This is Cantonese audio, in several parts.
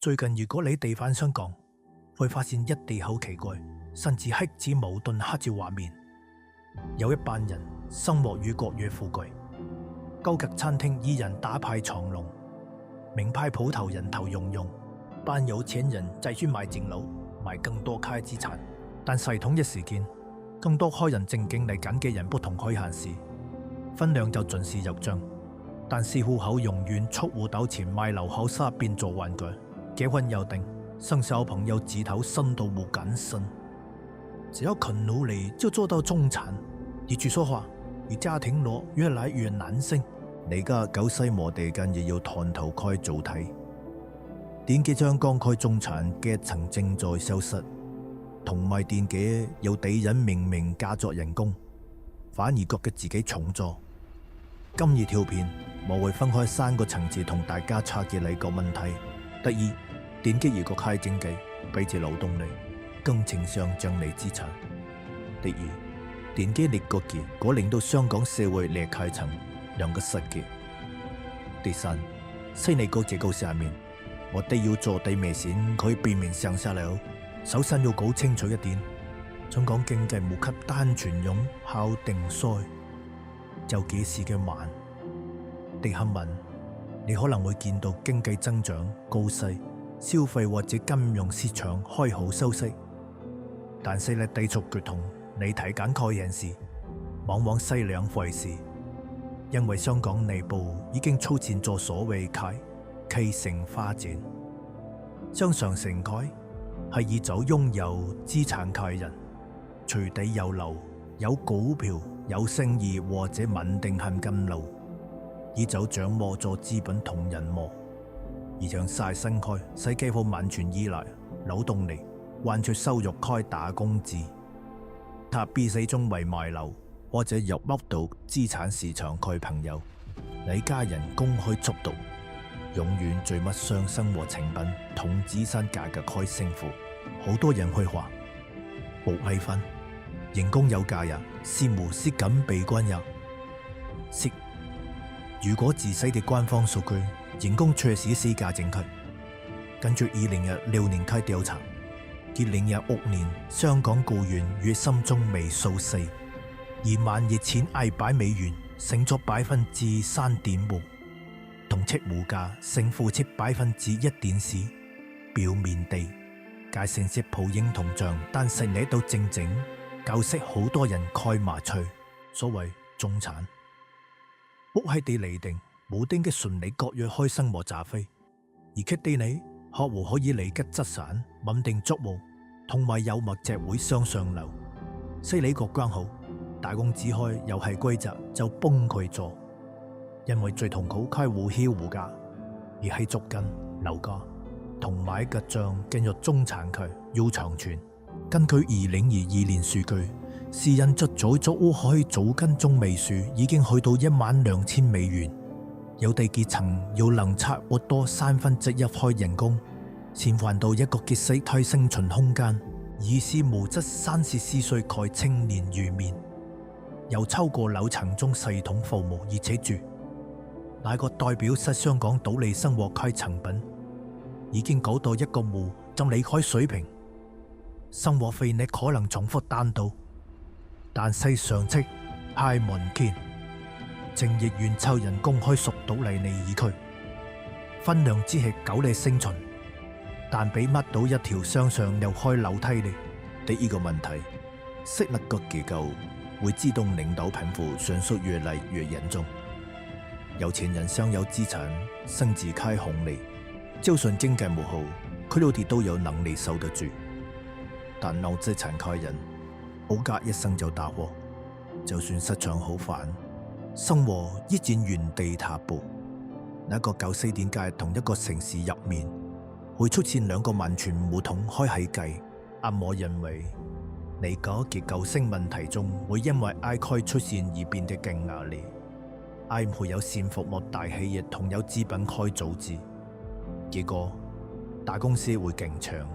最近如果你哋返香港，會發現一地好奇怪，甚至黑子矛盾黑照畫面。有一班人生活於國粵富貴，高級餐廳依然大排長龍，名牌鋪頭人頭湧湧，班有錢人繼續買正樓，買更多開資產。但系統一時間，更多開人正經嚟緊嘅人不同開閒事，分量就盡是入帳。但是戶口永遠出戶斗前買樓後沙變做玩具，結婚又定，生小朋友指頭伸到冇緊身。只要肯努力就做到中產。一句說話，與家庭樂越來越難升。你家九西磨地間亦要探頭開做睇，電機將剛開中產階層正在消失，同埋電機有地人明明加咗人工，反而覺得自己重咗。今日條片我會分開3個層次同大家拆解呢個問題。第一，電機如果開經濟，比起勞動力更傾向獎勵資產。第二，電機力國傑果令到香港社會裂開成兩個世界。第三，喺你個結構下面，我哋要做啲咩先可以避免上下流？首先要搞清楚一點，香港經濟冇給單純用敲定衰，就幾時嘅慢。地下文，你可能會見到經濟增長高勢，消費或者金融市場開好收息，但係你低速決同你睇緊開人時，往往係兩回事。因為香港內部已經出現咗所謂畸形發展，將上城改係以走擁有資產嘅人，隨地有樓、有股票、有生意或者穩定現金流，以走掌握咗資本同人脈，而向晒新開使幾乎完全依賴勞動力換取收入開打工字。他必須中為賣樓或者入屋到資產市場開朋友，你家人公開速度，永遠追不上生活成本同資產價格開升幅。好多人會話冇氣氛，人工有價呀，羨慕是咁被關呀。是，如果自細嘅官方數據，人工確實是價正確。根據2016年開調查，2016年香港僱員月薪中位數4， 21,200美元，升咗3.5%，同期物價升幅只1.4%。表面地，解成績普應通脹，但係你到正正教識好多人開麻吹，所謂中產。屋係地嚟定，冇定嘅順利各約開生活雜費，而給地你客戶可以利吉質產穩定足務，同埋有物質會向上流。西里國關好，大公子開遊戲規則就崩潰咗，因為最痛苦開戶曉戶價，而係捉緊樓價同買嘅帳進入中產區要長存。根據2022年數據，私人執咗租屋可以租金中位數已經去到12,000美元，有地基層要能差不多1/3開人工，先換到一個極細體生存空間。而是無質34歲開青年餘面，有超過樓層中系統服務而且住，那個代表實香港島裏生活開成本已經搞到一個戶就離開水平。生活費你可能重複擔到，但係上職係門見，正亦願抽人工開屬島嚟你議區，分量只係狗你生存，但比乜到一條向上又開樓梯呢？第二個問題，息率個結構會自動令到貧富懸殊越嚟越嚴重。有錢人享有資產，甚至開紅利，就算經濟唔好，佢哋都有能力受得住。但老資產開人，好隔一生就大禍。就算市場好返，生活依然原地踏步。一個94點街同一個城市入面，會出現兩個完全唔同開起計。我認為你個結構性問題中會因為 I 區出現而變得更壓力。I 唔會有善服務大企業同有資本開組織，結果大公司會更強，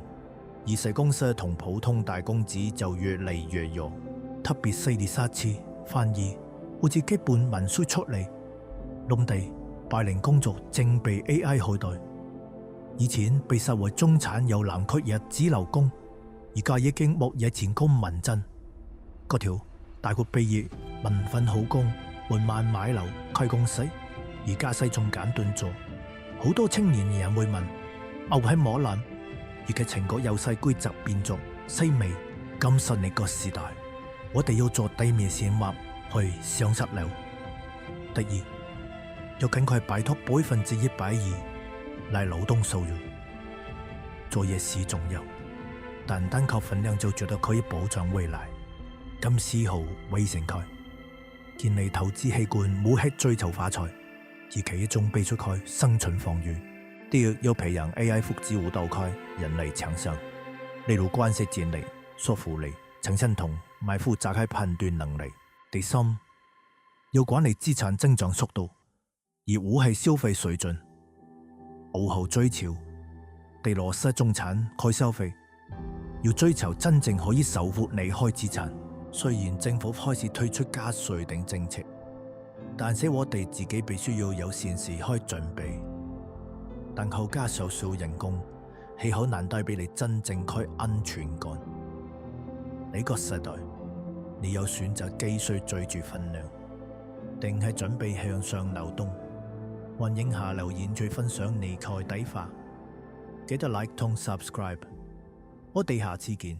而細公司同普通大公司就越嚟越弱。特別係第三次翻譯好似基本文書出嚟，農地白領工作正被 AI 取代。以前被視為中產又南區嘅子樓工，而家已經木野前高民鎮嗰條大學畢業、文分好工、慢慢買樓開公司，而家西仲簡短咗。好多青年人會問：牛喺摸爛，而嘅情國由細歸集變作西微今實呢個時代，我哋要做低面選擇去上十樓。第二，要盡快擺脫120%嚟勞動收入，做嘢是重要，但單靠分量就覺得可以保障未來，咁絲毫未成開。建立投資器官冇係追求發財，而其中避出開生存防禦。第二，要培養 AI 複製互動開人類強項，例如關係建立、說服力、產生同埋複雜開判斷能力。第三，要管理資產增長速度，而唔係消費水準。務後追求地落實中產開消費，要追求真正可以守護你開資產。雖然政府開始推出加稅等政策，但是我哋自己必須要有善事開準備。但靠加少少人工，係好難帶俾你真正開安全感。呢個時代，你有選擇繼續追住分量，定係準備向上流動？歡迎下留言再分享你開睇法，記得 like 同 subscribe，我哋下次見。